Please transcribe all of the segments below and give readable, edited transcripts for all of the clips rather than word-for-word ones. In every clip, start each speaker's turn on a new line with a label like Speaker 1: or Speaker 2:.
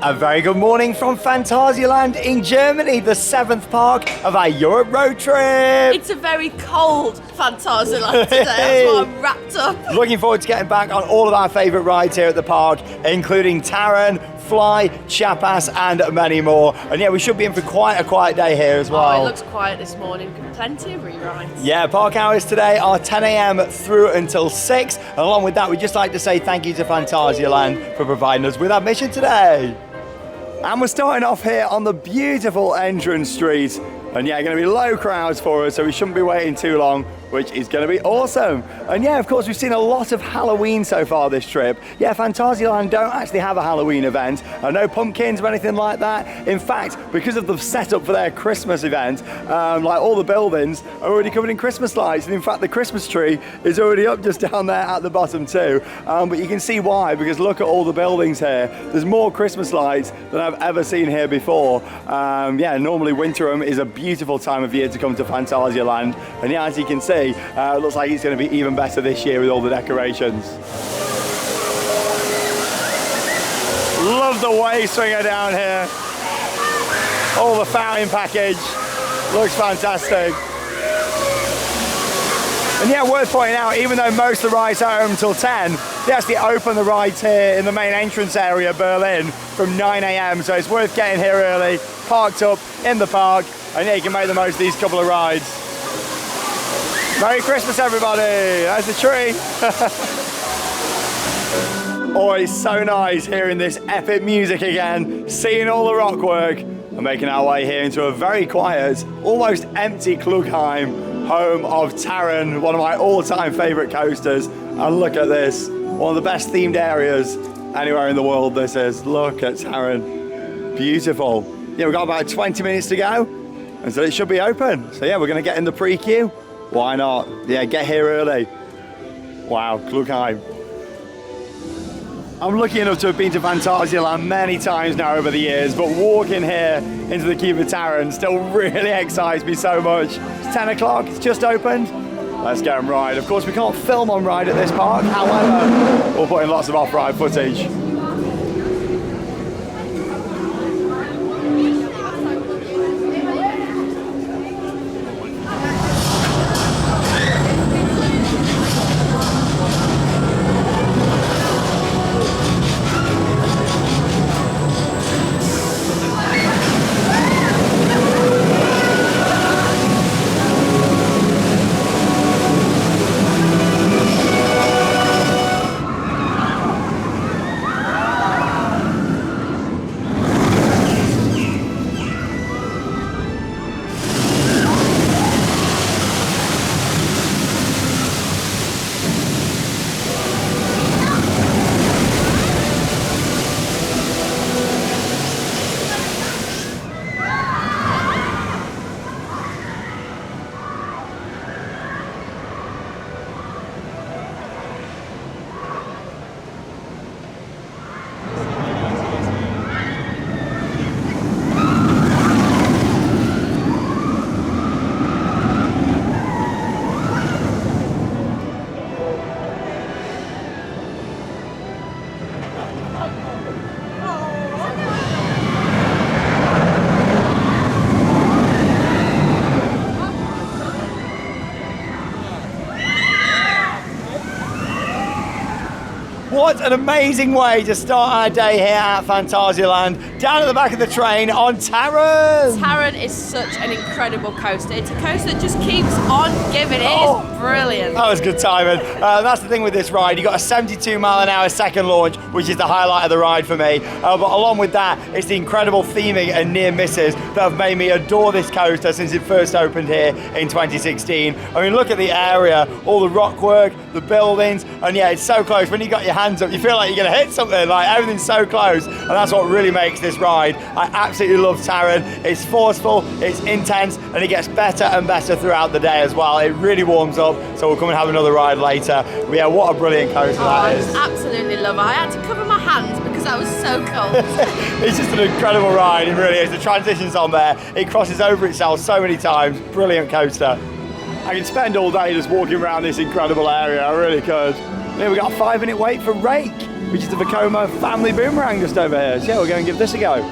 Speaker 1: A very good morning from Phantasialand in Germany, the 7th park of our Europe road trip.
Speaker 2: It's a very cold Phantasialand today, that's why I'm wrapped up.
Speaker 1: Looking forward to getting back on all of our favourite rides here at the park, including Taron, F.L.Y, Chiapas and many more. And yeah, we should be in for quite a quiet day here as well.
Speaker 2: Oh, it looks quiet this morning, plenty of rewrites.
Speaker 1: Yeah, park hours today are 10 a.m. through until 6. And along with that, we'd just like to say thank you to Phantasialand for providing us with our mission today. And we're starting off here on the beautiful entrance street. And yeah, going to be low crowds for us, so we shouldn't be waiting too long, which is going to be awesome. And yeah, of course, we've seen a lot of Halloween so far this trip. Yeah, Phantasialand don't actually have a Halloween event. No pumpkins or anything like that. In fact, because of the setup for their Christmas event, like all the buildings are already covered in Christmas lights. And in fact, the Christmas tree is already up just down there at the bottom too. But you can see why, because look at all the buildings here. There's more Christmas lights than I've ever seen here before. Yeah, normally Winterham is a beautiful time of year to come to Phantasialand, and yeah, as you can see, it looks like it's going to be even better this year with all the decorations. Love the wave swinger down here. All the fountain package looks fantastic. And yeah, worth pointing out, even though most of the rides are open until 10, they actually open the rides here in the main entrance area, Berlin, from 9 a.m. So it's worth getting here early, parked up in the park, and yeah, you can make the most of these couple of rides. Merry Christmas, everybody! There's the tree. Oh, it's so nice hearing this epic music again, seeing all the rock work, and making our way here into a very quiet, almost empty Klugheim, home of Taron, one of my all-time favourite coasters. And look at this, one of the best themed areas anywhere in the world this is. Look at Taron, beautiful. Yeah, we've got about 20 minutes to go, and so it should be open. So yeah, we're going to get in the pre-queue. Why not? Yeah, get here early. Wow, Klugheim. I'm lucky enough to have been to Phantasialand many times now over the years, but walking here into the Keep of Taron still really excites me so much. It's 10 o'clock, it's just opened. Let's get them ride. Of course, we can't film on ride at this park, however, we'll put in lots of off-ride footage. What an amazing way to start our day here at Phantasialand, down at the back of the train on Taron.
Speaker 2: Taron is such an incredible coaster. It's a coaster that just keeps on giving. It is brilliant.
Speaker 1: That was good timing. That's the thing with this ride. You got a 72-mile-an-hour second launch, which is the highlight of the ride for me. But along with that, it's the incredible theming and near misses that have made me adore this coaster since it first opened here in 2016. I mean, look at the area, all the rock work, the buildings, and yeah, it's so close. When you got your hands up, you feel like you're going to hit something. Like, everything's so close, and that's what really makes this ride. I absolutely love Taron. It's forceful, it's intense, and it gets better and better throughout the day as well. It really warms up, so we'll come and have another ride later. But yeah, what a brilliant coaster that is.
Speaker 2: I absolutely love it. I had to cover my hands because I was so cold.
Speaker 1: It's just an incredible ride, it really is. The transitions on there, it crosses over itself so many times. Brilliant coaster. I could spend all day just walking around this incredible area, I really could. Here we got a 5-minute wait for Rake. which is the Vekoma family boomerang just over here. So yeah, we're going to give this a go.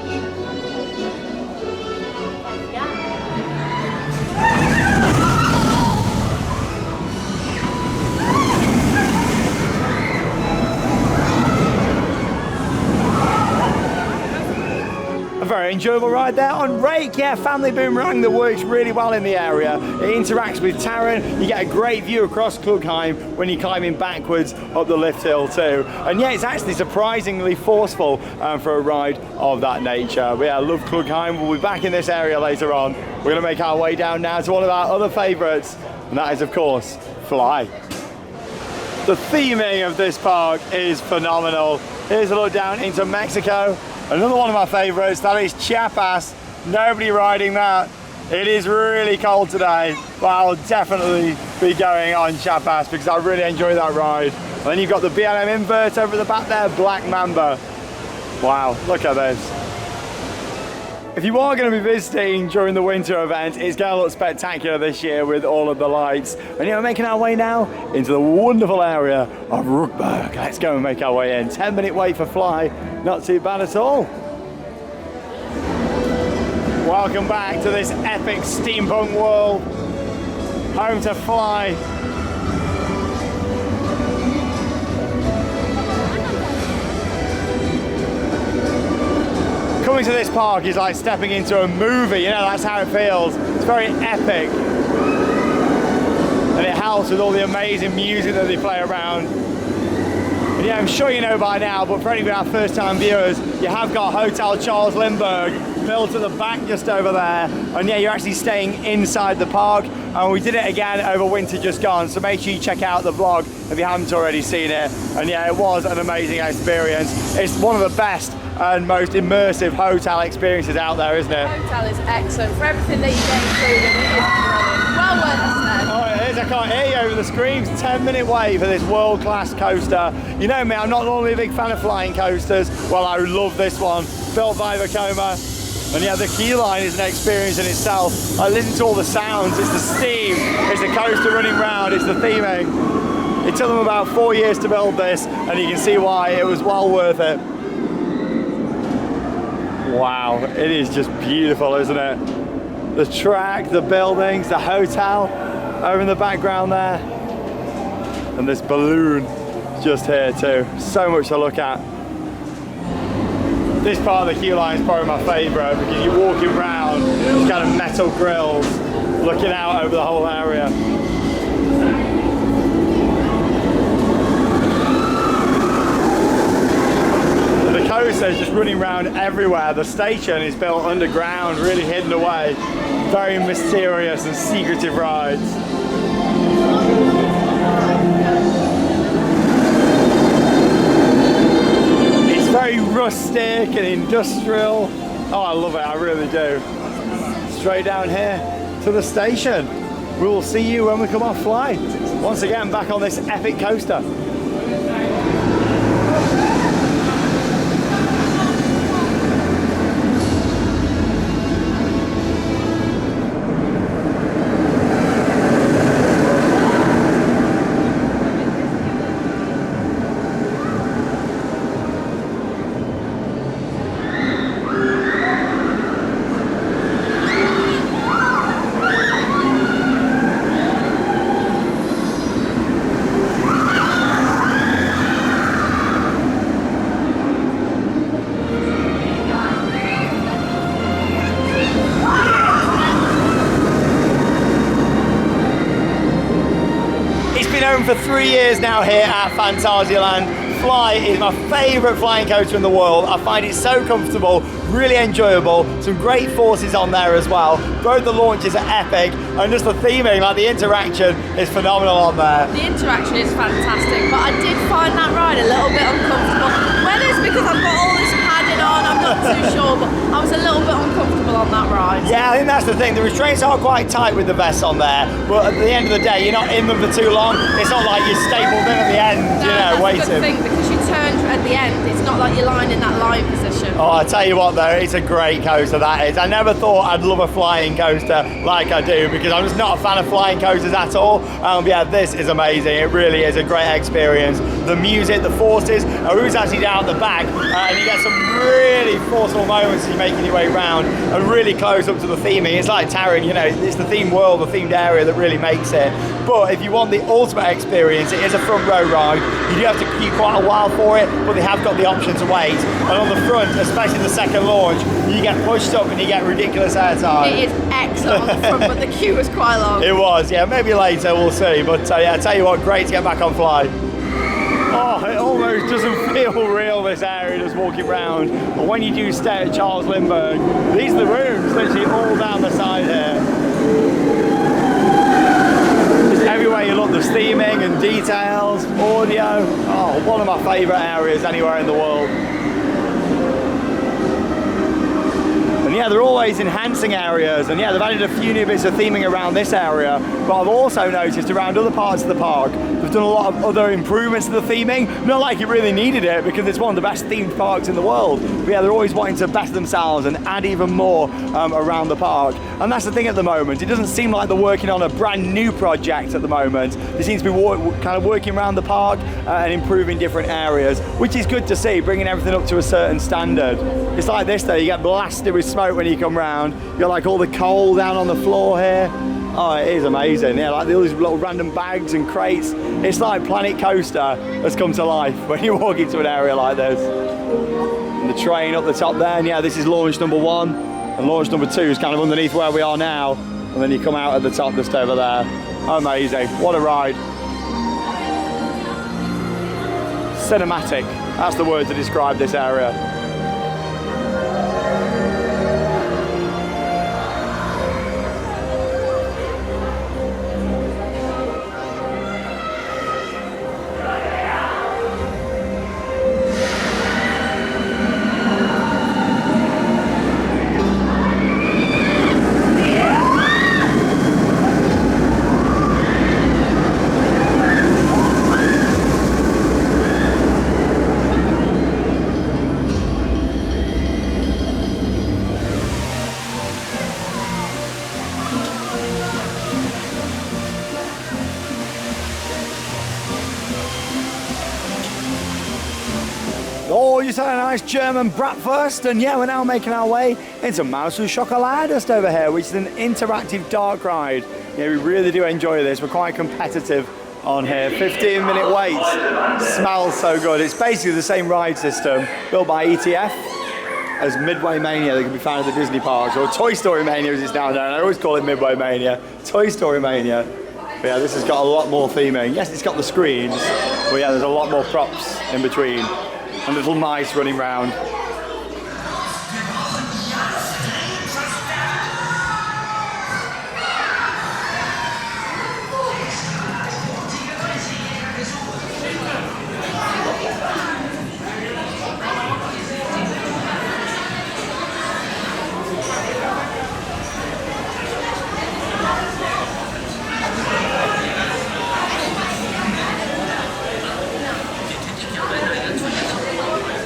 Speaker 1: A very enjoyable ride there on Rake. Yeah, family boomerang that works really well in the area. It interacts with Taron. You get a great view across Klugheim when you're climbing backwards up the lift hill too. And yeah, it's actually surprisingly forceful for a ride of that nature. But yeah, I love Klugheim. We'll be back in this area later on. We're going to make our way down now to one of our other favourites, and that is, of course, F.L.Y. The theming of this park is phenomenal. Here's a look down into Mexico. Another one of my favourites, that is Chiapas. Nobody riding that. It is really cold today, but I'll definitely be going on Chiapas because I really enjoy that ride. And then you've got the B&M invert over the back there, Black Mamba. Wow, look at this. If you are going to be visiting during the winter event, it's going to look spectacular this year with all of the lights. And we're making our way now into the wonderful area of Ruckberg. Let's go and make our way in. 10-minute wait for F.L.Y. Not too bad at all. Welcome back to this epic steampunk world. Home to F.L.Y. Coming to this park is like stepping into a movie, you know, that's how it feels. It's very epic. And it helps with all the amazing music that they play around. And yeah, I'm sure you know by now, but for any of our first time viewers, you have got Hotel Charles Lindbergh built at the back just over there. And yeah, you're actually staying inside the park. And we did it again over winter just gone, so make sure you check out the vlog if you haven't already seen it. And yeah, it was an amazing experience. It's one of the best and most immersive hotel experiences out there, isn't it?
Speaker 2: The hotel is excellent for everything that you get included. It is brilliant. Well worth the stay.
Speaker 1: Oh, it is. I can't hear you over the screens. 10-minute wait for this world-class coaster. You know me, I'm not normally a big fan of flying coasters. Well, I love this one, built by Vekoma. And yeah, the key line is an experience in itself. I listen to all the sounds. It's the steam, it's the coaster running round, it's the theming. It took them about 4 years to build this, and you can see why it was well worth it. Wow, it is just beautiful, isn't it? The track, the buildings, the hotel over in the background there. And this balloon just here too. So much to look at. This part of the queue line is probably my favourite because you're walking around these kind of metal grills, looking out over the whole area. The coaster is just running around everywhere. The station is built underground, really hidden away. Very mysterious and secretive rides. It's very rustic and industrial. Oh, I love it, I really do. Straight down here to the station. We will see you when we come off F.L.Y. Once again, back on this epic coaster. For 3 years now here at Phantasialand. F.L.Y. is my favourite flying coaster in the world. I find it so comfortable, really enjoyable, some great forces on there as well. Both the launches are epic, and just the theming, like the interaction, is phenomenal on there.
Speaker 2: The interaction is fantastic, but I did find that ride a little bit uncomfortable. Whether it's because I've got all this padding on, I'm not too sure, but I was a little bit uncomfortable on that ride.
Speaker 1: Yeah, I think that's the thing. The restraints are quite tight with the vests on there, but at the end of the day, you're not in them for too long. It's not like you're stapled in at the end, you know,
Speaker 2: that's
Speaker 1: waiting.
Speaker 2: A good thing, because you turn at the end, it's not like you're lying in that line position.
Speaker 1: Oh, I tell you what though, it's a great coaster, that is. I never thought I'd love a flying coaster like I do, because I'm just not a fan of flying coasters at all. But yeah, this is amazing. It really is a great experience. the music, the forces, who's actually down at the back, and you get some really forceful moments as you're making your way around and really close up to the theming. It's like Taron, you know, it's the themed world, the themed area that really makes it. But if you want the ultimate experience, it is a front row ride. You do have to queue quite a while for it, but they have got the option to wait. And on the front, especially the second launch, you get pushed up and you get ridiculous airtime.
Speaker 2: It is excellent on the front, but the queue was quite long.
Speaker 1: It was, yeah, maybe later, we'll see. But yeah, I tell you what, great to get back on F.L.Y. Oh, it almost doesn't feel real, this area, just walking around. But when you do stay at Charles Lindbergh, these are the rooms, literally all down the side here. Just everywhere you look, there's theming and details, audio. Oh, one of my favourite areas anywhere in the world. And yeah, they're always enhancing areas, and yeah, they've added a few new bits of theming around this area, but I've also noticed around other parts of the park, they've done a lot of other improvements to the theming, not like it really needed it, because it's one of the best themed parks in the world, but yeah, they're always wanting to better themselves and add even more around the park. And that's the thing at the moment, it doesn't seem like they're working on a brand new project at the moment. They seem to be kind of working around the park and improving different areas, which is good to see, bringing everything up to a certain standard. It's like this though, you get blasted with smoke when you come round. You got like all the coal down on the floor here. Oh, it is amazing. Yeah, like all these little random bags and crates. It's like Planet Coaster has come to life when you walk into an area like this. And the train up the top there, and yeah, this is launch number 1, and launch number 2 is kind of underneath where we are now, and then you come out at the top just over there. Amazing, what a ride. Cinematic, that's the word to describe this area. Oh, you had a nice German breakfast, and yeah, we're now making our way into Maus au Chocolat just over here, which is an interactive dark ride. Yeah, we really do enjoy this. We're quite competitive on here. 15-minute wait. Smells so good. It's basically the same ride system built by ETF as Midway Mania that can be found at the Disney parks, or Toy Story Mania as it's now known. I always call it Midway Mania. Toy Story Mania. But yeah, this has got a lot more theming. Yes, it's got the screens, but yeah, there's a lot more props in between. And little mice running around.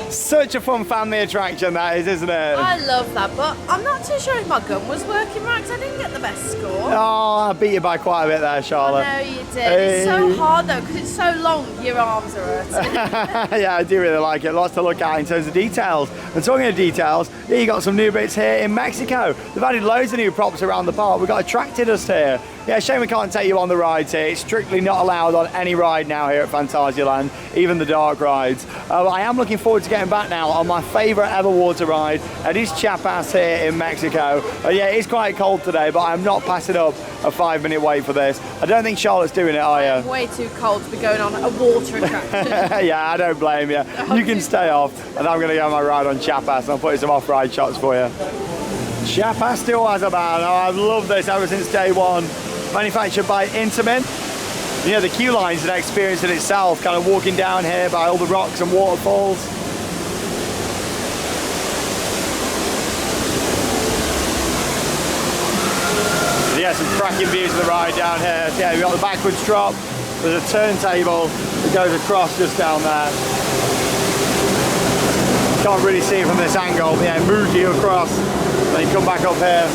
Speaker 1: Such a fun family attraction that is, isn't it?
Speaker 2: I love that, but I'm not too sure if my gun was working right because I didn't get the best score.
Speaker 1: Oh, I beat you by quite a bit there, Charlotte.
Speaker 2: I know you did. It's so hard though because it's so long, your arms are hurting.
Speaker 1: Yeah, I do really like it. Lots to look at in terms of details. And talking of details, yeah, you got some new bits here in Mexico. They've added loads of new props around the park. We've got a tractor dust here. Yeah, shame we can't take you on the rides here. It's strictly not allowed on any ride now here at Phantasialand, even the dark rides. I am looking forward to getting back now on my favourite ever water ride. It is Chiapas here in Mexico. Yeah, it's quite cold today, but I'm not passing up a 5-minute wait for this. I don't think Charlotte's doing it, are you?
Speaker 2: I'm way too cold to be going on a water attraction.
Speaker 1: Yeah, I don't blame you. You can stay off, and I'm going to go on my ride on Chiapas, and I'll put some off-ride shots for you. Chiapas still has a ban. Oh, I've loved this ever since day one. Manufactured by Intamin. You know, the queue line's an experience in itself, kind of walking down here by all the rocks and waterfalls. Yeah, some cracking views of the ride down here. Yeah, we've got the backwards drop. There's a turntable that goes across just down there. Can't really see it from this angle, but yeah, it moves you across. Then you come back up here.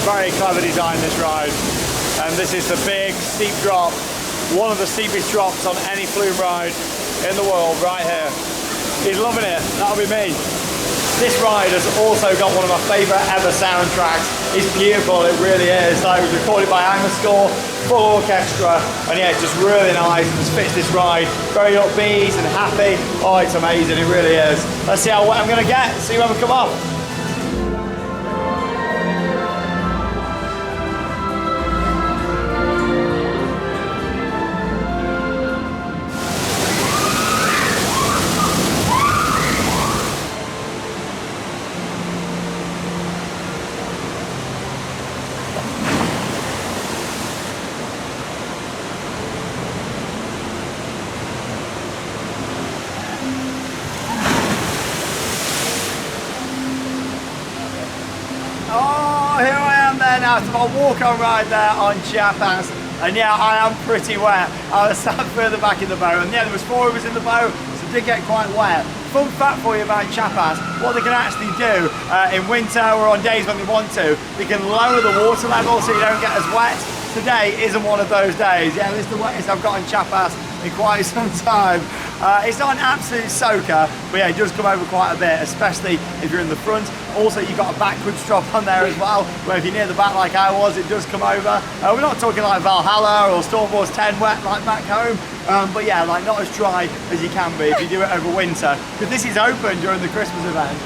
Speaker 1: Very clever design, this ride. And this is the big steep drop one of the steepest drops on any flume ride in the world right here. He's loving it, that'll be me. This ride has also got one of my favourite ever soundtracks. It's beautiful, it really is. Like, it was recorded by Score, full orchestra, and yeah, it's just really nice. It just fits this ride. Very upbeat and happy. Oh, it's amazing, it really is. Let's see how wet I'm gonna get, see when we come off. Oh, here I am there now, so my walk-on ride there on Chiapas, and yeah, I am pretty wet. I was sat further back in the boat, and yeah, there was 4 of us in the boat, so it did get quite wet. Fun fact for you about Chiapas, what they can actually do in winter or on days when they want to, they can lower the water level so you don't get as wet. Today isn't one of those days. Yeah, this is the wettest I've got in Chiapas in quite some time. It's not an absolute soaker, but yeah, it does come over quite a bit, especially if you're in the front. Also, you've got a backwards drop on there as well, where if you're near the back like I was, it does come over. We're not talking like Valhalla or Storm Force 10 wet like back home, but yeah, like not as dry as you can be if you do it over winter, because this is open during the Christmas event.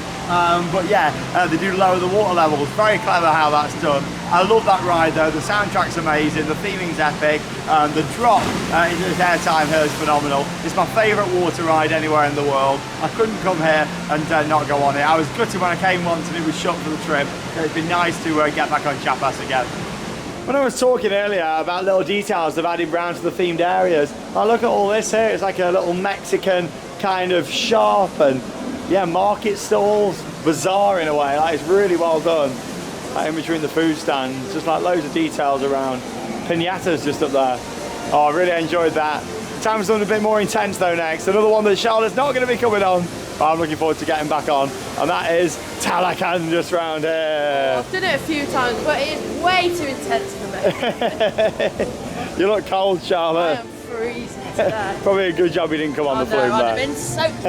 Speaker 1: But yeah, they do lower the water levels. Very clever how that's done. I love that ride though. The soundtrack's amazing. The theming's epic. The drop into this airtime here is phenomenal. It's my favourite water ride anywhere in the world. I couldn't come here and not go on it. I was gutted when I came once and it was shut for the trip. So it'd been nice to get back on Chiapas again. When I was talking earlier about little details of adding round to the themed areas, I look at all this here. It's like a little Mexican kind of shop and yeah, market stalls, bizarre in a way. Like, it's really well done. Like, in between the food stands, just like loads of details around. Piñatas just up there. Oh, I really enjoyed that. Time's something a bit more intense though next. Another one that Charlotte's not going to be coming on, but I'm looking forward to getting back on. And that is Taron just round here.
Speaker 2: I've done it a few times, but it is way too intense for me.
Speaker 1: You look cold, Charlotte.
Speaker 2: I am freezing today.
Speaker 1: Probably a good job you didn't come on the flume
Speaker 2: I'd
Speaker 1: there.
Speaker 2: have been soaked.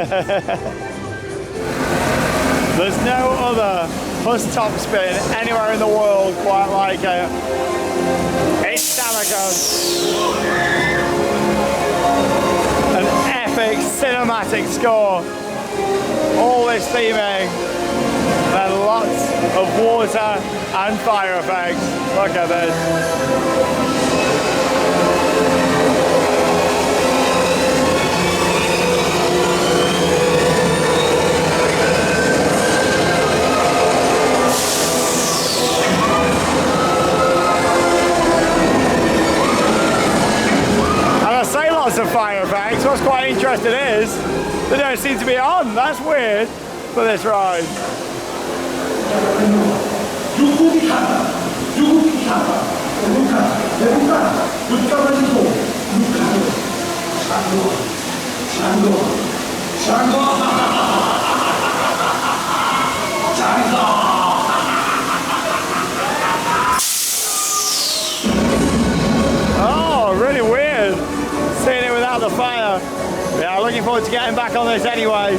Speaker 1: There's no other bus top spin anywhere in the world quite like it. It's Taron. An epic cinematic score. All this theming, and lots of water and fire effects. Look at this. Lots of fire effects. What's quite interesting is they don't seem to be on. That's weird for this ride. Oh, really weird. Seeing it without the fire. Yeah, looking forward to getting back on this anyway.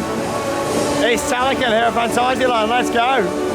Speaker 1: It's Taron here at Phantasialand. Let's go.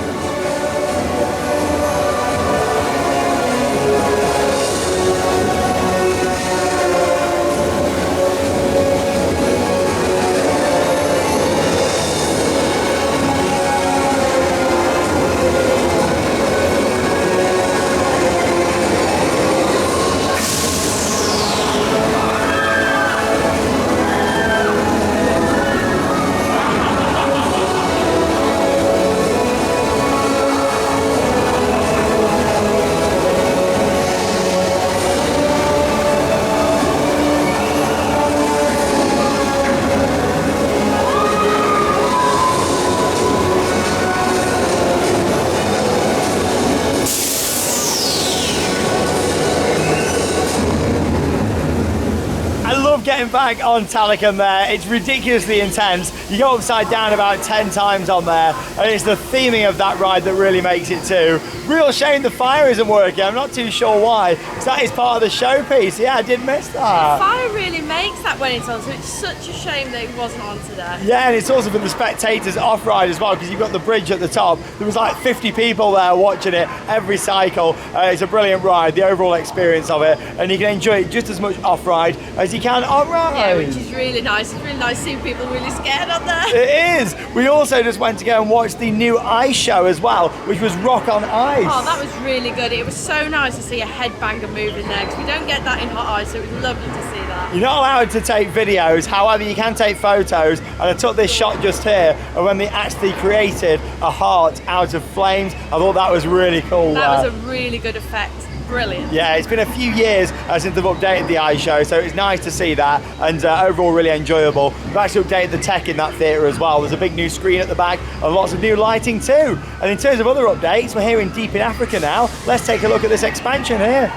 Speaker 1: getting back on Taron there. It's ridiculously intense. You go upside down about 10 times on there, and it's the theming of that ride that really makes it too. Real shame the fire isn't working. I'm not too sure why. So that is part of the showpiece. Yeah, I did miss that.
Speaker 2: The fire really makes that when it's on, so it's such a shame that it wasn't on today.
Speaker 1: Yeah, and it's also for the spectators off-ride as well, because you've got the bridge at the top. There was like 50 people there watching it every cycle. It's a brilliant ride, the overall experience of it, and you can enjoy it just as much off-ride as you can on-ride.
Speaker 2: Yeah, which is really nice. It's really nice seeing people really scared on there.
Speaker 1: It is. We also just went to go and watch the new ice show as well, which was Rock on Ice.
Speaker 2: Oh, that was really good. It was so nice to see a headbanger moving there, because we don't get that in hot ice, so it was lovely to see that.
Speaker 1: You're not allowed to take videos, however you can take photos, and I took this shot just here, and when they actually created a heart out of flames, I thought that was really cool.
Speaker 2: That was a really good effect. Brilliant.
Speaker 1: Yeah, it's been a few years since they've updated the ice show, so it's nice to see that, and overall really enjoyable. They've actually updated the tech in that theatre as well. There's a big new screen at the back and lots of new lighting too. And in terms of other updates, we're here in deep in Africa now. Let's take a look at this expansion here.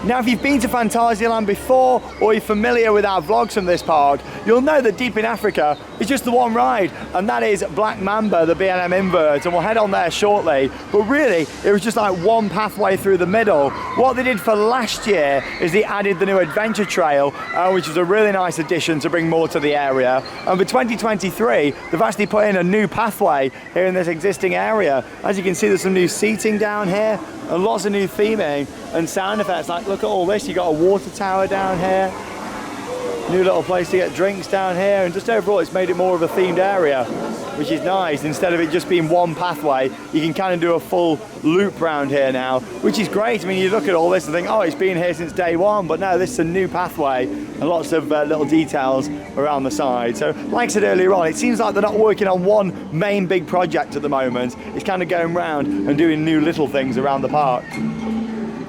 Speaker 1: Now, if you've been to Phantasialand before, or you're familiar with our vlogs from this park, you'll know that deep in Africa is just the one ride, and that is Black Mamba, the B&M invert, and we'll head on there shortly. But really, it was just like one pathway through the middle. What they did for last year is they added the new adventure trail, which is a really nice addition to bring more to the area. And for 2023, they've actually put in a new pathway here in this existing area. As you can see, there's some new seating down here, and lots of new theming and sound effects. Like, look at all this. You got a water tower down here, new little place to get drinks down here, and just overall it's made it more of a themed area, which is nice. Instead of it just being one pathway, you can kind of do a full loop round here now, which is great. I mean, you look at all this and think, oh, it's been here since day one, but no, this is a new pathway and lots of little details around the side. So like I said earlier on, it seems like they're not working on one main big project at the moment. It's kind of going around and doing new little things around the park.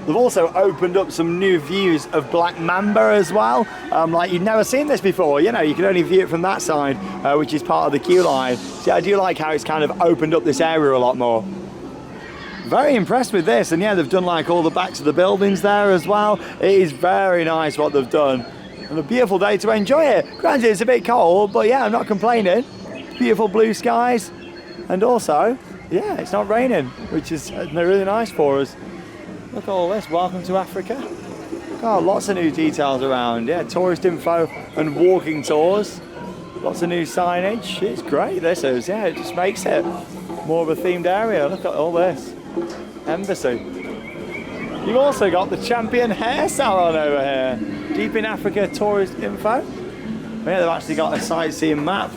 Speaker 1: They've also opened up some new views of Black Mamba as well. Like you'd never seen this before. You know, you can only view it from that side, which is part of the queue line. See, I do like how it's kind of opened up this area a lot more. Very impressed with this, and yeah, they've done like all the backs of the buildings there as well. It is very nice what they've done, and a beautiful day to enjoy it. Granted, it's a bit cold, but yeah, I'm not complaining. Beautiful blue skies, and also, yeah, it's not raining, which is really nice for us. Look at all this, welcome to Africa. Oh, lots of new details around, yeah, tourist info and walking tours. Lots of new signage, it's great this is, yeah, it just makes it more of a themed area. Look at all this, embassy. You've also got the Champion Hair Salon over here. Deep in Africa tourist info. Yeah, they've actually got a sightseeing map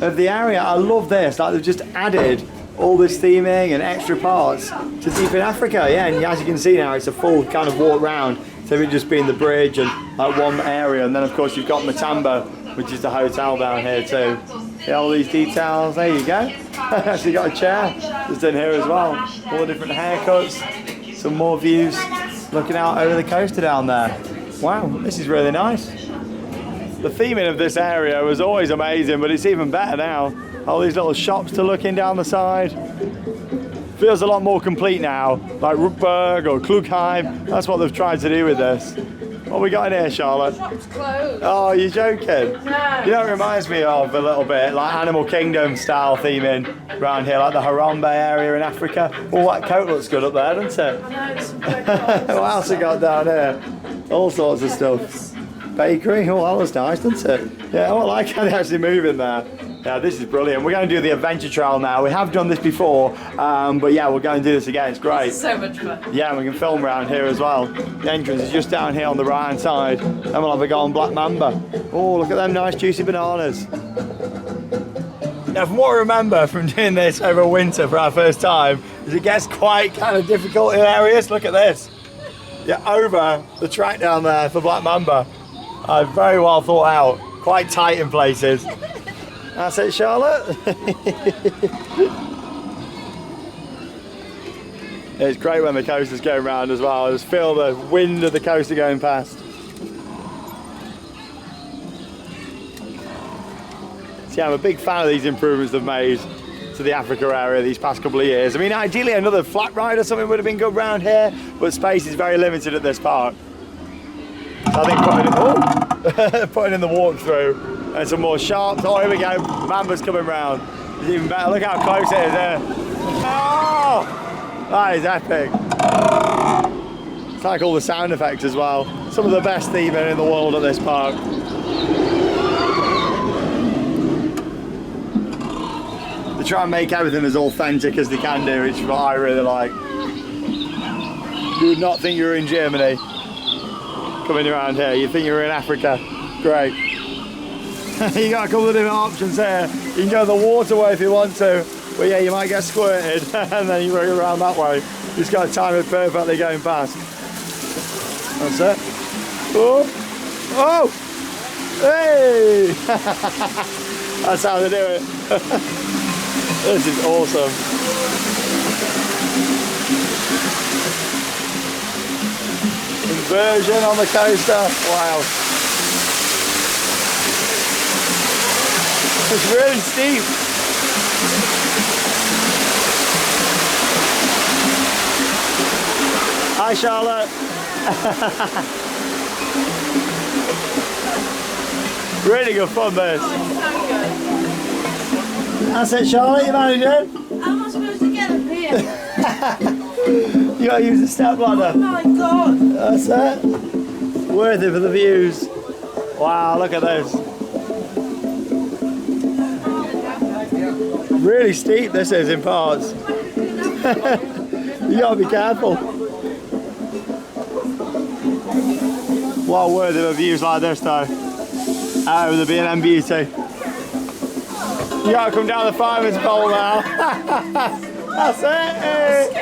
Speaker 1: of the area. I love this, like they've just added all this theming and extra parts to Deep in Africa, yeah, and as you can see now, it's a full kind of walk round, so it just being the bridge and like one area, and then of course you've got Matamba, which is the hotel down here too. Yeah, all these details, there you go. Actually got a chair just in here as well. All the different haircuts, some more views, looking out over the coaster down there. Wow, this is really nice. The theming of this area was always amazing, but it's even better now. All these little shops to look in down the side. Feels a lot more complete now, like Ruckberg or Klugheim. That's what they've tried to do with this. What we got in here, Charlotte?
Speaker 2: The shop's closed.
Speaker 1: Oh, you're joking?
Speaker 2: No.
Speaker 1: You know, it reminds me of a little bit like Animal Kingdom style theming around here, like the Harambe area in Africa. Oh, that coat looks good up there, doesn't it?
Speaker 2: I know, it's some great colours.
Speaker 1: What else we got down here? All sorts of stuff. Bakery, oh, that was nice, doesn't it? Yeah, I like how they actually move in there. Yeah, this is brilliant. We're going to do the adventure trail now. We have done this before, but yeah, we're going to do this again. It's great.
Speaker 2: It's so much fun.
Speaker 1: Yeah, and we can film around here as well. The entrance is just down here on the right hand side. Then we'll have a go on Black Mamba. Oh, look at them nice juicy bananas. Now, from what I remember from doing this over winter for our first time, is it gets quite kind of difficult in areas. Look at this. Yeah, over the track down there for Black Mamba. Very well thought out. Quite tight in places. That's it, Charlotte. It's great when the coaster's going round as well. I just feel the wind of the coaster going past. See, I'm a big fan of these improvements they've made to the Africa area these past couple of years. I mean, ideally another flat ride or something would have been good round here, but space is very limited at this park. So I think putting it, putting in the walkthrough. And some more sharps. Oh, here we go. Mamba's coming round. It's even better. Look how close it is there. Oh, that is epic. It's like all the sound effects as well. Some of the best theming in the world at this park. They try and make everything as authentic as they can do, which is what I really like. You would not think you were in Germany coming around here. You'd think you were in Africa. Great. You got a couple of different options here. You can go the waterway if you want to, but yeah, you might get squirted and then you go around that way. You just got to time it perfectly going past. That's it. Oh! Oh! Hey! That's how they do it. This is awesome. Inversion on the coaster. Wow. It's really steep. Hi, Charlotte. Really good fun, this. That's it, Charlotte. You managed it?
Speaker 2: How am I supposed to get up here?
Speaker 1: You gotta use the step ladder.
Speaker 2: Oh my god.
Speaker 1: That's it. Worth it for the views. Wow, look at this. Really steep this is in parts. You gotta be careful. Well worth it for views like this though. Out of the B&M Beauty. You gotta come down the fireman's pole now. That's it.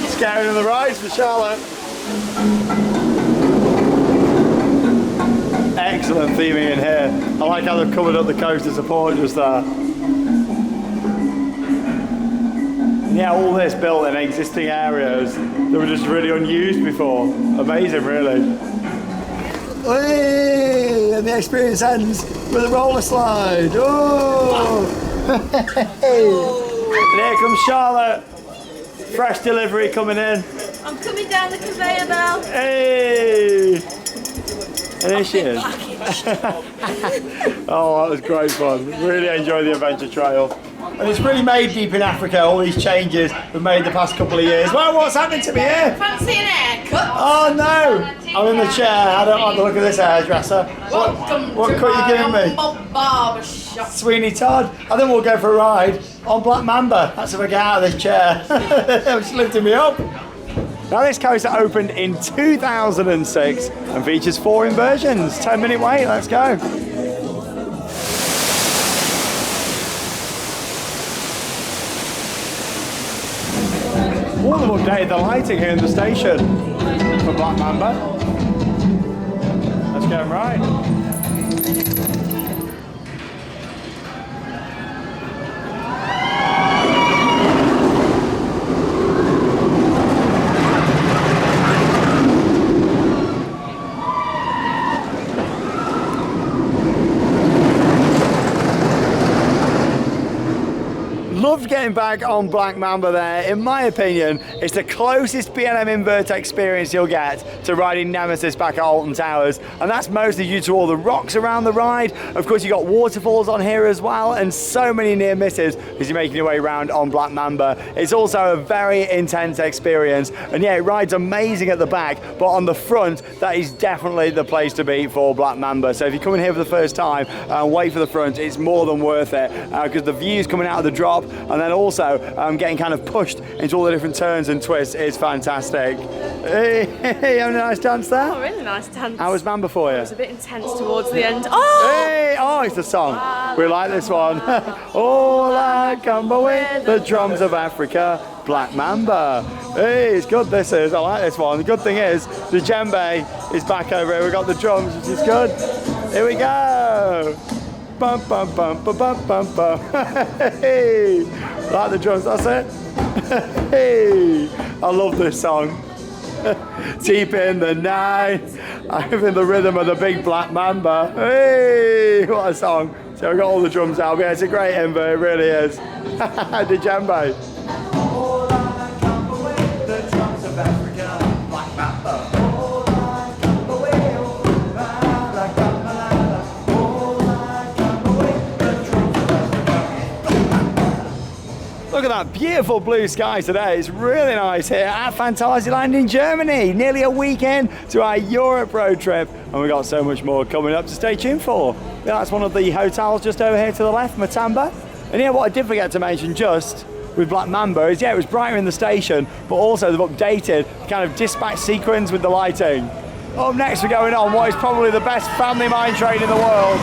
Speaker 1: Scaring in the rides for Charlotte. Excellent theming in here. I like how they've covered up the coaster support just there. And yeah, all this built in existing areas that were just really unused before. Amazing, really. Whee! And the experience ends with a roller slide. Oh! And here comes Charlotte. Fresh delivery coming in.
Speaker 2: I'm coming down the conveyor belt.
Speaker 1: Hey! And here she is. Oh, that was great fun. Really enjoyed the adventure trail. And it's really made deep in Africa, all these changes we've made the past couple of years. Well, what's happening to me here?
Speaker 2: Fancy an haircut?
Speaker 1: Oh no! I'm in the chair. I don't like the look of this hairdresser. What cut are you giving me?
Speaker 2: Barber shop.
Speaker 1: Sweeney Todd. I think we'll go for a ride on Black Mamba. That's if I get out of this chair. It's lifting me up. Now this coaster opened in 2006 and features 4 inversions. 10-minute wait, let's go. All of them updated the lighting here in the station for Black Mamba. Let's get them right. Loved getting back on Black Mamba there. In my opinion, it's the closest B&M invert experience you'll get to riding Nemesis back at Alton Towers, and that's mostly due to all the rocks around the ride. Of course, you got waterfalls on here as well, and so many near misses as you're making your way around on Black Mamba. It's also a very intense experience, and yeah, it rides amazing at the back, but on the front, that is definitely the place to be for Black Mamba. So if you come in here for the first time and wait for the front, it's more than worth it, because the views coming out of the drop, and then also getting kind of pushed into all the different turns and twists is fantastic. Hey, having a nice dance there?
Speaker 2: Oh, really nice dance.
Speaker 1: How was Mamba for you?
Speaker 2: It was a bit intense towards the end. Oh!
Speaker 1: Hey, oh, it's the song. We like this one. All I come with the drums of Africa, Black Mamba. Hey, it's good this is. I like this one. The good thing is the djembe is back over here. We got the drums, which is good. Here we go. Bum bum bum bum bum bum bum. Hey, like the drums. That's it. Hey, I love this song. Deep in the night, I'm in the rhythm of the big Black Mamba. Hey, what a song. So we got all the drums out. Yeah, it's a great invert, it really is. The djembe. look at that beautiful blue sky today. It's really nice here at Phantasialand in Germany. Nearly a weekend to our Europe road trip, and we've got so much more coming up to stay tuned for. Yeah, that's one of the hotels just over here to the left, Matamba. And yeah, what I did forget to mention just with Black Mamba is, yeah, it was brighter in the station, but also they've updated the kind of dispatch sequence with the lighting. Up next, we're going on what is probably the best family mine train in the world,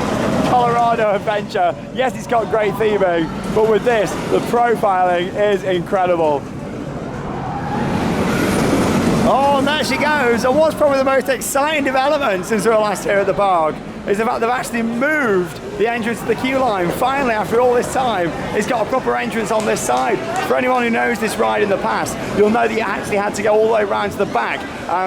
Speaker 1: Colorado Adventure. Yes, it's got great theming, but with this, the profiling is incredible. Oh, and there she goes. And what's probably the most exciting development since we were last here at the park is the fact they've actually moved the entrance to the queue line. Finally, after all this time, it's got a proper entrance on this side. For anyone who knows this ride in the past, you'll know that you actually had to go all the way around to the back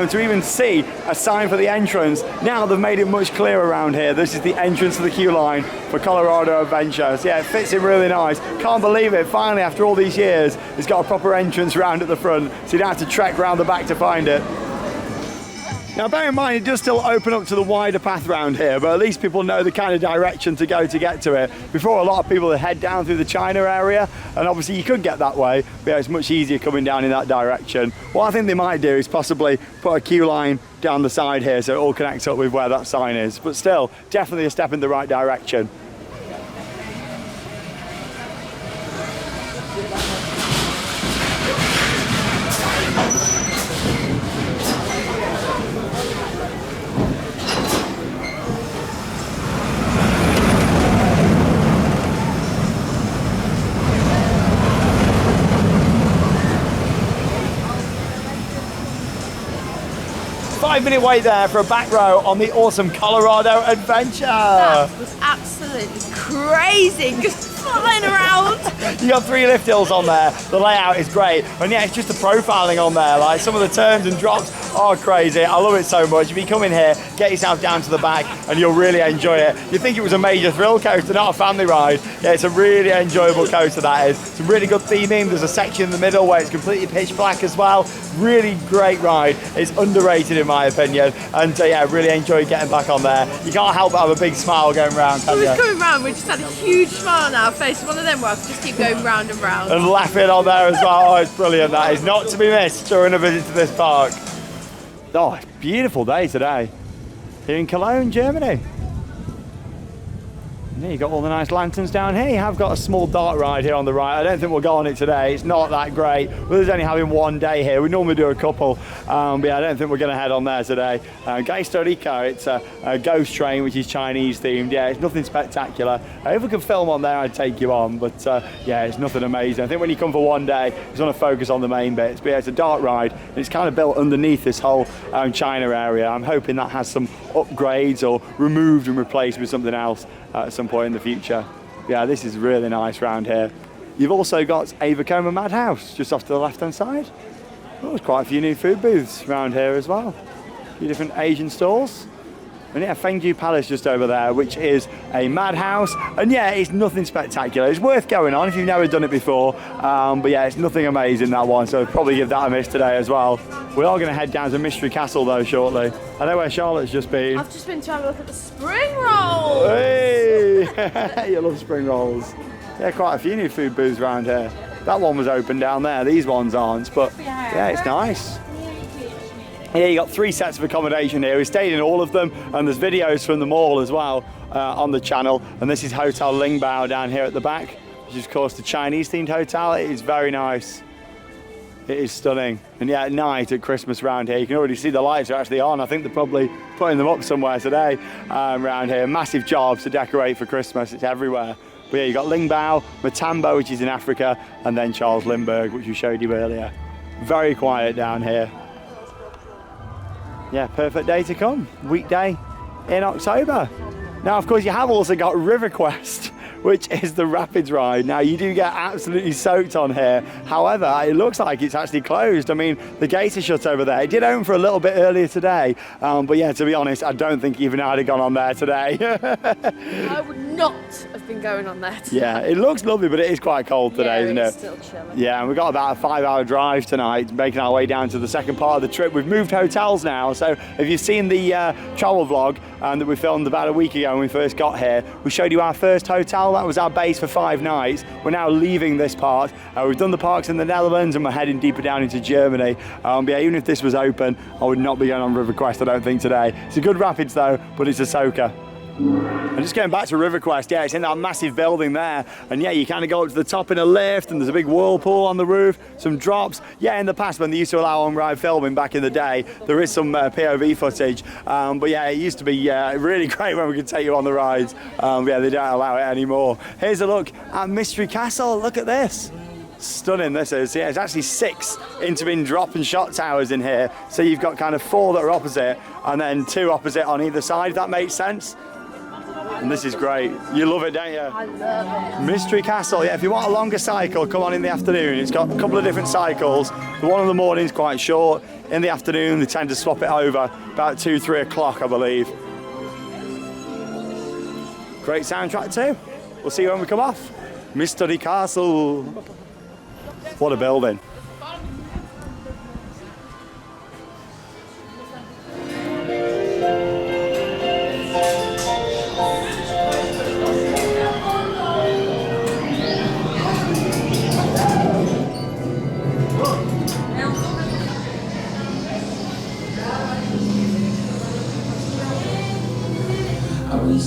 Speaker 1: to even see a sign for the entrance. Now they've made it much clearer around here. This is the entrance to the queue line for Colorado Adventure. So yeah, it fits in really nice. Can't believe it. Finally, after all these years, it's got a proper entrance round at the front, so you don't have to trek round the back to find it. Now bear in mind, it does still open up to the wider path round here, but at least people know the kind of direction to go to get to it. Before, a lot of people would head down through the China area, and obviously you could get that way, but yeah, it's much easier coming down in that direction. What I think they might do is possibly put a queue line down the side here so it all connects up with where that sign is, but still, definitely a step in the right direction. Five-minute wait there for a back row on the awesome Colorado Adventure.
Speaker 2: That was absolutely crazy, just flying around.
Speaker 1: You got 3 lift hills on there. The layout is great, and yeah, it's just the profiling on there. Like some of the turns and drops are crazy. I love it so much. If you come in here, get yourself down to the back, and you'll really enjoy it. You think it was a major thrill coaster, not a family ride. Yeah, it's a really enjoyable coaster, that is. Some really good theming. There's a section in the middle where it's completely pitch black as well. Really great ride. It's underrated in my opinion, and yeah, really enjoyed getting back on there. You can't help but have a big smile going round, can you?
Speaker 2: We was coming round, we just had a huge smile on our face. One of them where I could just keep going round and round.
Speaker 1: And laughing on there as well. Oh, it's brilliant. That is not to be missed during a visit to this park. Oh, it's a beautiful day today here in Cologne, Germany. And you've got all the nice lanterns down here. You have got a small dart ride here on the right. I don't think we'll go on it today. It's not that great. We're only having one day here. We normally do a couple, but yeah, I don't think we're going to head on there today. Geisterico, it's a ghost train which is Chinese themed. Yeah, it's nothing spectacular. If we could film on there, I'd take you on, but yeah, it's nothing amazing. I think when you come for one day, you just want to focus on the main bits. But yeah, it's a dart ride, and it's kind of built underneath this whole China area. I'm hoping that has some upgrades or removed and replaced with something else at some point in the future. Yeah, this is really nice round here. You've also got a Vekoma Madhouse just off to the left hand side. Oh, there's quite a few new food booths around here as well. A few different Asian stalls. And yeah, Fengju Palace just over there, which is a madhouse. And yeah, it's nothing spectacular. It's worth going on if you've never done it before. But yeah, it's nothing amazing, that one. So I'll probably give that a miss today as well. We are going to head down to Mystery Castle though shortly. I know where Charlotte's just been.
Speaker 2: I've just been to have a look at the spring rolls.
Speaker 1: Hey! You love spring rolls. Yeah, quite a few new food booths around here. That one was open down there. These ones aren't, but yeah, it's nice. Yeah, you got 3 sets of accommodation here. We stayed in all of them, and there's videos from them all as well on the channel. And this is Hotel Lingbao down here at the back, which is of course the Chinese themed hotel. It is very nice. It is stunning. And yeah, at night at Christmas round here, you can already see the lights are actually on. I think they're probably putting them up somewhere today around here. Massive jobs to decorate for Christmas. It's everywhere. But yeah, you got Lingbao, Matamba, which is in Africa, and then Charles Lindbergh, which we showed you earlier. Very quiet down here. Yeah, perfect day to come. Weekday in October. Now, of course, you have also got River Quest, which is the Rapids ride. Now, you do get absolutely soaked on here. However, it looks like it's actually closed. I mean, the gates are shut over there. It did open for a little bit earlier today. But yeah, to be honest, I don't think even I'd have gone on there today.
Speaker 2: I would not have been going on there today.
Speaker 1: Yeah, it looks lovely, but it is quite cold today, isn't it?
Speaker 2: It's still chilly.
Speaker 1: Yeah, and we've got about a 5-hour drive tonight, making our way down to the second part of the trip. We've moved hotels now, so if you've seen the travel vlog that we filmed about a week ago when we first got here, we showed you our first hotel That was our base for 5 nights. We're now leaving this park. We've done the parks in the Netherlands and we're heading deeper down into Germany. But yeah, even if this was open, I would not be going on River Quest, I don't think, today. It's a good rapids though, but it's a soaker. And just going back to River Quest, yeah, it's in that massive building there, and yeah, you kind of go up to the top in a lift, and there's a big whirlpool on the roof, some drops. Yeah, in the past when they used to allow on-ride filming back in the day, there is some POV footage, but yeah, it used to be really great when we could take you on the rides. Yeah, they don't allow it anymore. Here's a look at Mystery Castle. Look at this. Stunning this is. Yeah, it's actually 6 intermittent drop and shot towers in here, so you've got kind of 4 that are opposite, and then 2 opposite on either side, if that makes sense. And this is great. You love it, don't you?
Speaker 2: I love it.
Speaker 1: Mystery Castle, yeah, if you want a longer cycle, come on in the afternoon. It's got a couple of different cycles. The one in the morning is quite short. In the afternoon, they tend to swap it over about 2-3 o'clock, I believe. Great soundtrack too. We'll see you when we come off. Mystery Castle. What a building.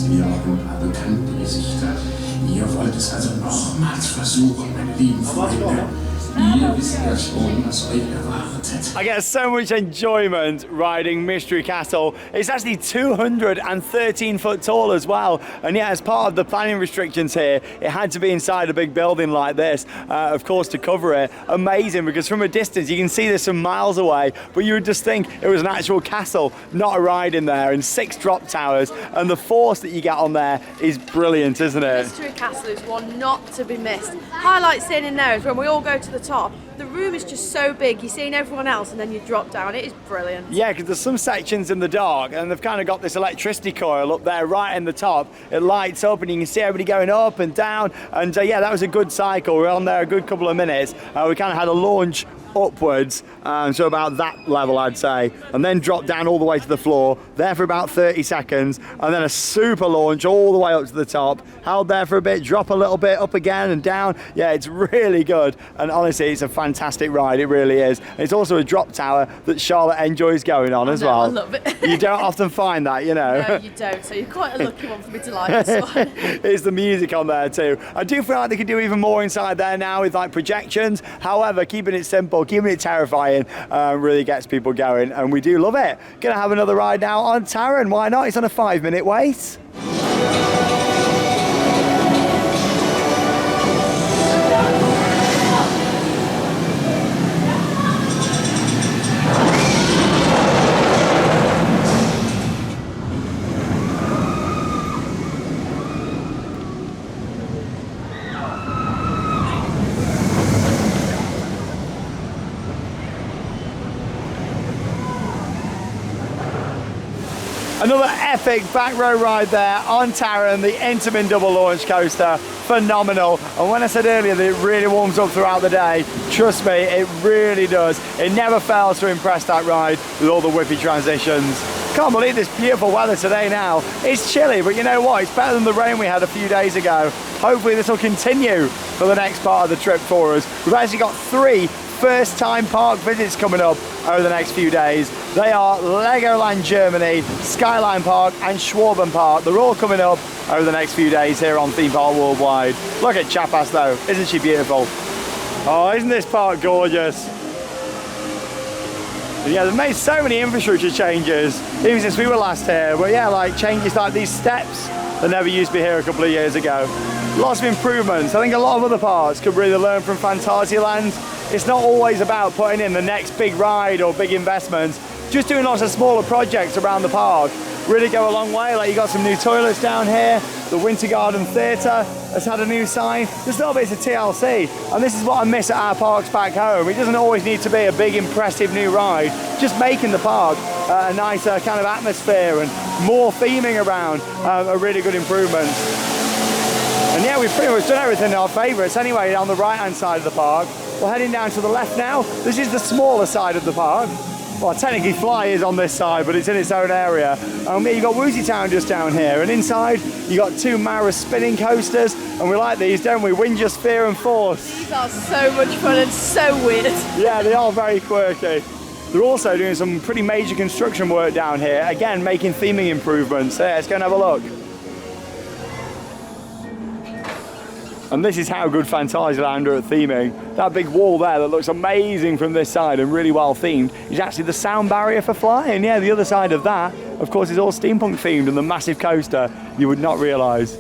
Speaker 3: Wir auch ein paar bekannte Gesichter. Ihr wollt es also nochmals versuchen, meine lieben Freunde. Ihr wisst ja schon, was euch erwartet.
Speaker 1: I get so much enjoyment riding Mystery Castle. It's actually 213 foot tall as well. And yeah, as part of the planning restrictions here, it had to be inside a big building like this, of course, to cover it. Amazing, because from a distance, you can see this from miles away, but you would just think it was an actual castle, not a ride in there, and 6 drop towers. And the force that you get on there is brilliant, isn't it?
Speaker 2: Mystery Castle is one not to be missed. Highlight seeing in there is when we all go to the top. The room is just so big, you're seeing everyone else and then you drop down. It is brilliant.
Speaker 1: Yeah, because there's some sections in the dark and they've kind of got this electricity coil up there right in the top. It lights up and you can see everybody going up and down. And yeah, that was a good cycle. We were on there a good couple of minutes. We kind of had a launch upwards, so about that level I'd say, and then drop down all the way to the floor, there for about 30 seconds, and then a super launch all the way up to the top, held there for a bit, drop a little bit, up again and down. Yeah, it's really good, and honestly it's a fantastic ride, it really is. And it's also a drop tower that Charlotte enjoys going on as well.
Speaker 2: I love it.
Speaker 1: You don't often find that, you know.
Speaker 2: No, you don't, so you're quite a lucky one for me to like this one.
Speaker 1: It's the music on there too. I do feel like they could do even more inside there now with like projections. However, keeping it simple, keeping it terrifying really gets people going, and we do love it. Gonna have another ride now on Taron. Why not? It's on a 5-minute wait. Another epic back row ride there on Taron, the Intamin double launch coaster. Phenomenal. And when I said earlier that it really warms up throughout the day, trust me, it really does. It never fails to impress that ride with all the whippy transitions. Can't believe this beautiful weather today now. It's chilly, but you know what? It's better than the rain we had a few days ago. Hopefully this will continue for the next part of the trip for us. We've actually got 3 first-time park visits coming up over the next few days. They are Legoland Germany, Skyline Park and Schwaben Park. They're all coming up over the next few days here on Theme Park Worldwide. Look at Chiapas though, isn't she beautiful? Oh, isn't this park gorgeous? Yeah, they've made so many infrastructure changes even since we were last here. But yeah, like changes like these steps that never used to be here a couple of years ago. Lots of improvements. I think a lot of other parks could really learn from Phantasialand. It's not always about putting in the next big ride or big investments. Just doing lots of smaller projects around the park really go a long way. Like you got some new toilets down here. The Winter Garden Theatre has had a new sign. There's little bits of TLC, and this is what I miss at our parks back home. It doesn't always need to be a big, impressive new ride. Just making the park a nicer kind of atmosphere and more theming around are really good improvements. And yeah, we've pretty much done everything in our favourites anyway on the right-hand side of the park. We're heading down to the left now. This is the smaller side of the park. well, technically F.L.Y is on this side, but it's in its own area. You've got Woozy Town just down here, and inside you got 2 Mara spinning coasters, and we like these, don't we? Windsor, Fear and Force.
Speaker 2: These are so much fun and so weird.
Speaker 1: Yeah, they are very quirky. They're also doing some pretty major construction work down here, again making theming improvements. So yeah, let's go and have a look. And this is how good Phantasialand are at theming. That big wall there that looks amazing from this side and really well themed is actually the sound barrier for F.L.Y. And yeah, the other side of that, of course, is all steampunk themed, and the massive coaster you would not realise.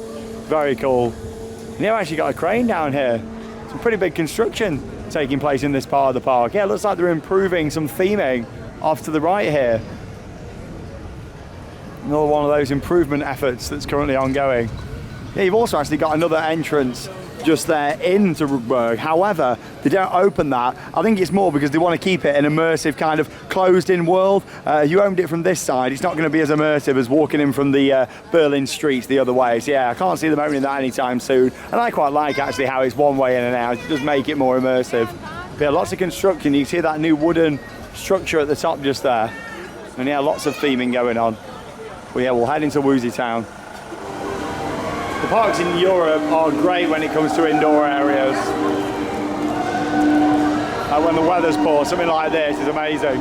Speaker 1: Very cool. And they've actually got a crane down here. Some pretty big construction taking place in this part of the park. Yeah, it looks like they're improving some theming off to the right here. Another one of those improvement efforts that's currently ongoing. Yeah, you've also actually got another entrance just there into Rugburg. However, they don't open that. I think it's more because they want to keep it an immersive kind of closed-in world. If you owned it from this side, it's not going to be as immersive as walking in from the Berlin streets the other way. So yeah, I can't see them opening that anytime soon. And I quite like actually how it's one way in and out. It does make it more immersive. But yeah, lots of construction. You can see that new wooden structure at the top just there. And yeah, lots of theming going on. Well, yeah, we'll head into Woozy Town. The parks in Europe are great when it comes to indoor areas. When the weather's poor, something like this is amazing.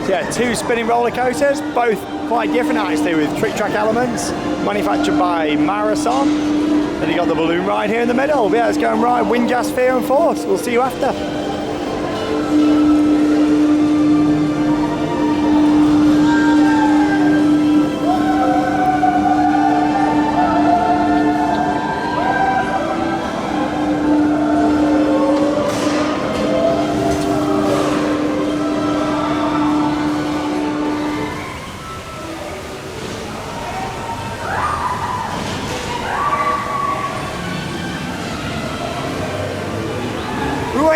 Speaker 1: So yeah, 2 spinning roller coasters, both quite different actually, with trick track elements, manufactured by Marathon. Then you got the balloon ride here in the middle. Yeah, let's go and ride Windsor, Fear and Force. We'll see you after.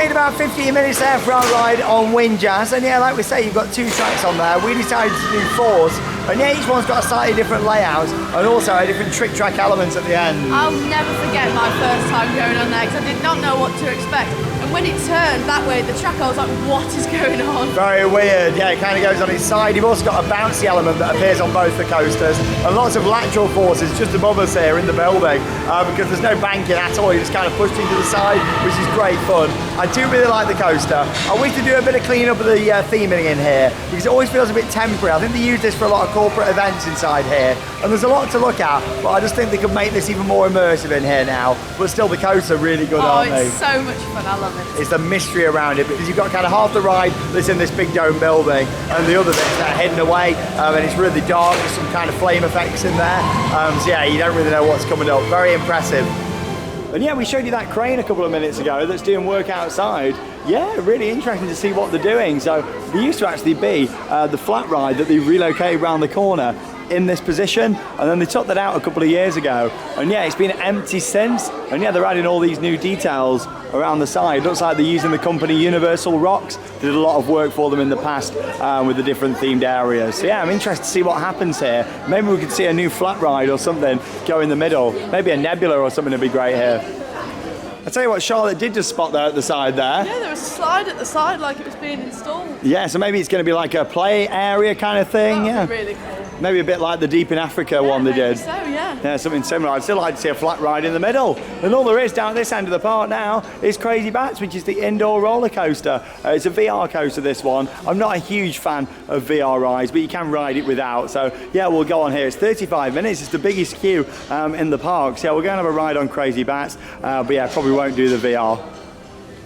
Speaker 1: About 15 minutes there for our ride on Windjazz, and yeah, like we say, you've got 2 tracks on there. We decided to do 4s, and yeah, each one's got a slightly different layout and also a different trick track elements at the end.
Speaker 2: I'll never forget my first time going on there because I did not know what to expect. And when it turned that way, the track, I was like, what is going on?
Speaker 1: Very weird. Yeah, it kind of goes on its side. You've also got a bouncy element that appears on both the coasters, and lots of lateral forces just above us here in the building because there's no banking at all. You're just kind of pushed into the side, which is great fun. I do really like the coaster. I wish to do a bit of clean up of the theming in here because it always feels a bit temporary. I think they use this for a lot of corporate events inside here, and there's a lot to look at, but I just think they could make this even more immersive in here now. But still, the coasts are really good, aren't they?
Speaker 2: Oh, it's so much fun. I love it.
Speaker 1: It's the mystery around it because you've got kind of half the ride that's in this big dome building and the other bits that are hidden away, and it's really dark. There's some kind of flame effects in there. So yeah, you don't really know what's coming up. Very impressive. And yeah, we showed you that crane a couple of minutes ago that's doing work outside. Yeah, really interesting to see what they're doing. So there used to actually be the flat ride that they relocated around the corner in this position, and then they took that out a couple of years ago, and yeah, it's been empty since, and yeah, they're adding all these new details around the side. Looks like they're using the company Universal Rocks. They did a lot of work for them in the past with the different themed areas. So yeah, I'm interested to see what happens here. Maybe we could see a new flat ride or something go in the middle. Maybe a nebula or something would be great here. I tell you what, Charlotte did just spot there at the side there.
Speaker 2: Yeah, there was a slide at the side like it was being installed.
Speaker 1: Yeah, so maybe it's going to be like a play area kind of thing.
Speaker 2: That
Speaker 1: Yeah,
Speaker 2: would be really cool.
Speaker 1: Maybe a bit like the Deep in Africa one they did.
Speaker 2: So, yeah.
Speaker 1: Yeah, something similar. I'd still like to see a flat ride in the middle. And all there is down at this end of the park now is Crazy Bats, which is the indoor roller coaster. It's a VR coaster, this one. I'm not a huge fan of VR rides, but you can ride it without. So yeah, we'll go on here. It's 35 minutes. It's the biggest queue in the park. So yeah, we're going to have a ride on Crazy Bats, but yeah, probably won't do the VR.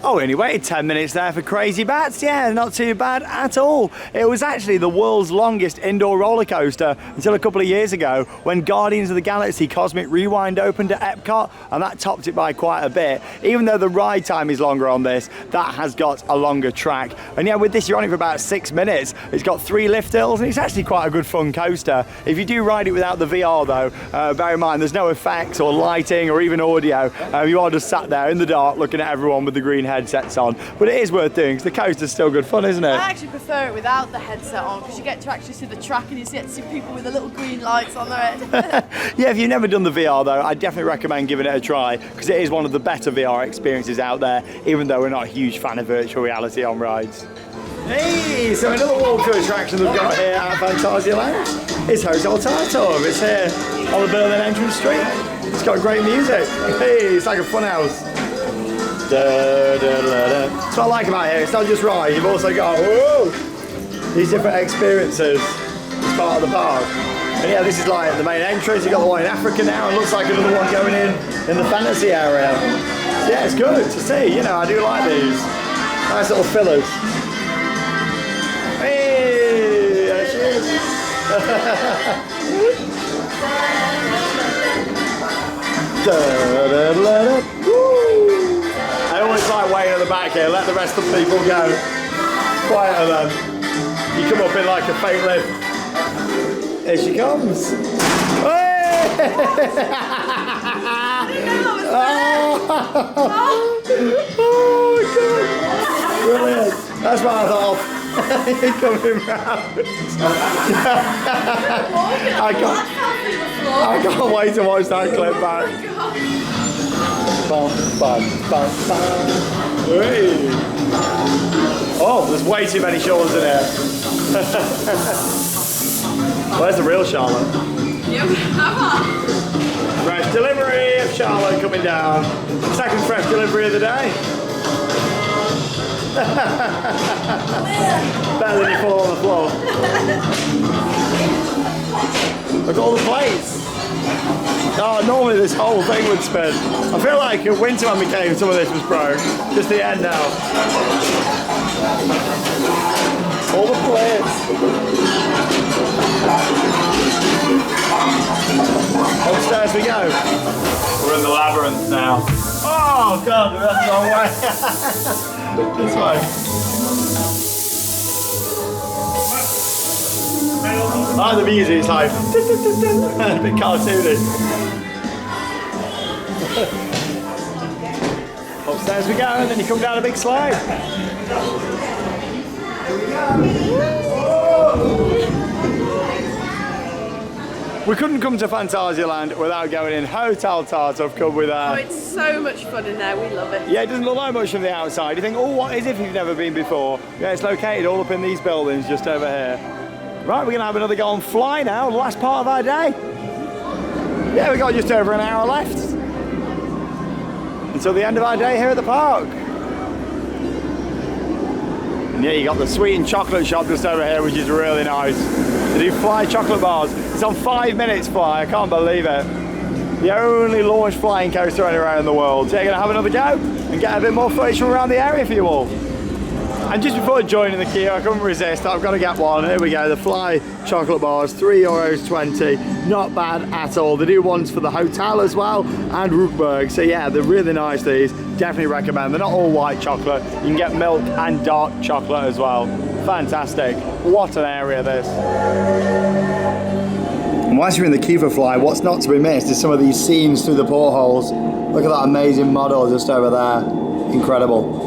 Speaker 1: Oh, only waited 10 minutes there for Crazy Bats. Yeah, not too bad at all. It was actually the world's longest indoor roller coaster until a couple of years ago when Guardians of the Galaxy Cosmic Rewind opened at Epcot, and that topped it by quite a bit. Even though the ride time is longer on this, that has got a longer track. And yeah, with this you're on it for about 6 minutes. It's got 3 lift hills, and it's actually quite a good fun coaster. If you do ride it without the VR though, bear in mind there's no effects or lighting or even audio. You are just sat there in the dark looking at everyone with the green headsets on, but it is worth doing because the coaster's still good fun, isn't it?
Speaker 2: I actually prefer it without the headset on because you get to actually see the track and you get to see people with the little green lights on their head.
Speaker 1: Yeah, if you've never done the VR though, I definitely recommend giving it a try because it is one of the better VR experiences out there, even though we're not a huge fan of virtual reality on rides. Hey, so another walk-through attraction we've got here at Phantasialand is Hotel Taron. It's here on the Berlin entrance street. It's got great music. Hey, it's like a fun house. Da, da, da, da. That's what I like about here. It's not just ride, you've also got these different experiences as part of the park. And yeah, this is like the main entrance. You've got the one in Africa now. It looks like another one going in the fantasy area. So yeah, it's good to see. You know, I do like these. Nice little fillers. Hey, there she is. I always like waiting at the back here. Let the rest of the people go. Quieter then. You come up in like a fake lift. Here she comes. Hey! Oh my God! Brilliant. That's what I thought. You're coming round. I can't wait to watch that clip back. Bum, bum, bum, bum. Hey. Oh, there's way too many shoulders in here. Where's the real Charlotte? Fresh delivery of Charlotte coming down. Second fresh delivery of the day. Better than you fall on the floor. Look at all the plates. Oh, normally this whole thing would spin. I feel like in winter when we came, some of this was broke. Just the end now. All the plates. Upstairs we go. We're in the labyrinth now. Oh God, that's the wrong way. This way. I like the music, it's like a bit cartoony. Upstairs we go, and then you come down a big slide. Here we go. We couldn't come to Phantasialand without going in Hotel Taron. Come with
Speaker 2: Oh, it's so much fun in there. We love it.
Speaker 1: Yeah, it doesn't look like much from the outside. You think, oh, what is it if you've never been before? Yeah, it's located all up in these buildings just over here. Right, we're going to have another go on F.L.Y now, the last part of our day. Yeah, we've got just over an hour left until the end of our day here at the park. And yeah, you got the sweet and chocolate shop just over here, which is really nice. They do F.L.Y chocolate bars. It's on 5 minutes F.L.Y, I can't believe it. The only launched flying coaster anywhere in the world. So you're going to have another go and get a bit more footage from around the area for you all. And just before joining the queue, I couldn't resist. I've got to get one. Here we go, the F.L.Y chocolate bars, €3.20. Not bad at all. They do ones for the hotel as well and Rookburg. So yeah, they're really nice, these. Definitely recommend. They're not all white chocolate. You can get milk and dark chocolate as well. Fantastic. What an area this. And whilst you're in the queue for F.L.Y, what's not to be missed is some of these scenes through the portholes. Look at that amazing model just over there. Incredible.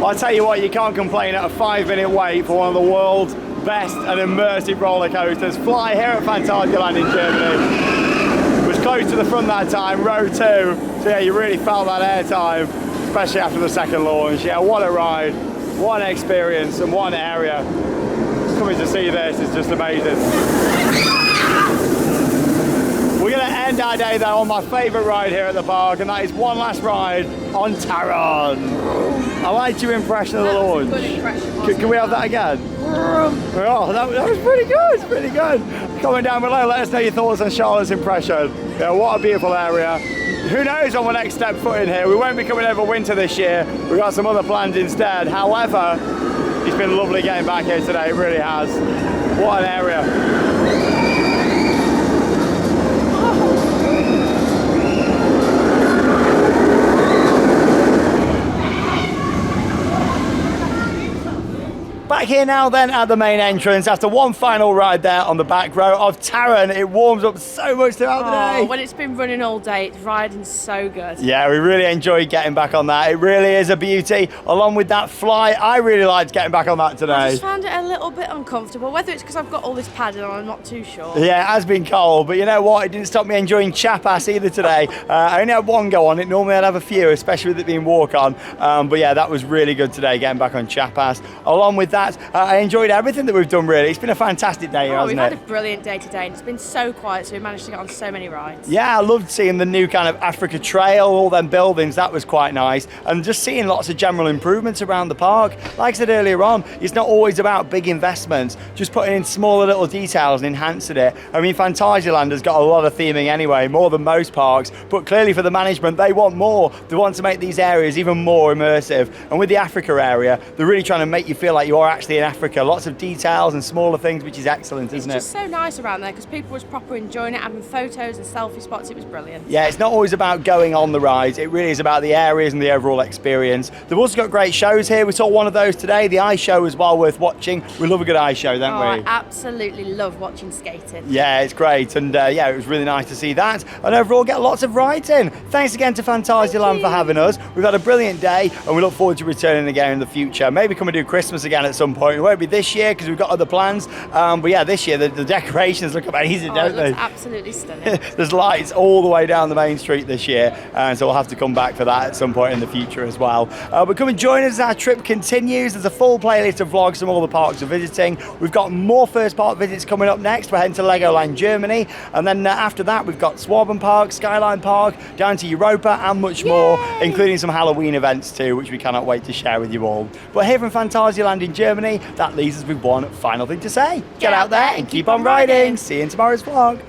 Speaker 1: I tell you what, you can't complain at a 5-minute wait for one of the world's best and immersive roller coasters. F.L.Y here at Phantasialand in Germany. It was close to the front that time, row 2. So yeah, you really felt that air time, especially after the second launch. Yeah, what a ride, what an experience, and what an area. Coming to see this is just amazing. We're going to end our day though on my favourite ride here at the park, and that is one last ride on Taron. I liked your impression of the launch.
Speaker 2: Good impression,
Speaker 1: Can we have that again? Oh, that was pretty good, pretty good. Comment down below, let us know your thoughts on Charlotte's impression. Yeah, what a beautiful area. Who knows on the next step foot in here? We won't be coming over winter this year. We've got some other plans instead. However, it's been lovely getting back here today, it really has. What an area. Back here now then at the main entrance after one final ride there on the back row of Taron. It warms up so much throughout the day.
Speaker 2: When it's been running all day, it's riding so good.
Speaker 1: Yeah, we really enjoyed getting back on that. It really is a beauty. Along with that F.L.Y, I really liked getting back on that today.
Speaker 2: I just found it a little bit uncomfortable. Whether it's because I've got all this padding on, I'm not too sure.
Speaker 1: Yeah, it has been cold, but you know what? It didn't stop me enjoying Chiapas either today. I only had one go on it. Normally I'd have a few, especially with it being walk on. But yeah, that was really good today, getting back on Chiapas. Along with that, I enjoyed everything that we've done really. It's been a fantastic day here, hasn't it?
Speaker 2: We've had a brilliant day today and it's been so quiet, so we managed to get on so many rides.
Speaker 1: Yeah, I loved seeing the new kind of Africa Trail, all them buildings, that was quite nice. And just seeing lots of general improvements around the park. Like I said earlier on, it's not always about big investments, just putting in smaller little details and enhancing it. I mean, Phantasialand has got a lot of theming anyway, more than most parks, but clearly for the management, they want more. They want to make these areas even more immersive. And with the Africa area, they're really trying to make you feel like you are actually in Africa. Lots of details and smaller things, which is excellent, isn't it?
Speaker 2: It's just so nice around there because people was proper enjoying it, having photos and selfie spots. It was brilliant.
Speaker 1: Yeah, it's not always about going on the rides. It really is about the areas and the overall experience. They've also got great shows here. We saw one of those today. The ice show is well worth watching. We love a good ice show, don't we?
Speaker 2: I absolutely love watching skating.
Speaker 1: Yeah, it's great. And yeah, it was really nice to see that. And overall, get lots of rides in. Thanks again to Phantasialand for having us. We've had a brilliant day and we look forward to returning again in the future. Maybe come and do Christmas again at some point. It won't be this year because we've got other plans. But yeah, this year the decorations look amazing, don't they?
Speaker 2: It looks absolutely stunning.
Speaker 1: There's lights all the way down the main street this year, and so we'll have to come back for that at some point in the future as well. But come and join us as our trip continues. There's a full playlist of vlogs from all the parks we're visiting. We've got more first park visits coming up next. We're heading to Legoland Germany, and then after that we've got Swaben Park, Skyline Park, down to Europa and much more, including some Halloween events too, which we cannot wait to share with you all. But here from Phantasialand in Germany, that leaves us with one final thing to say. Get out there and keep on riding. See you in tomorrow's vlog.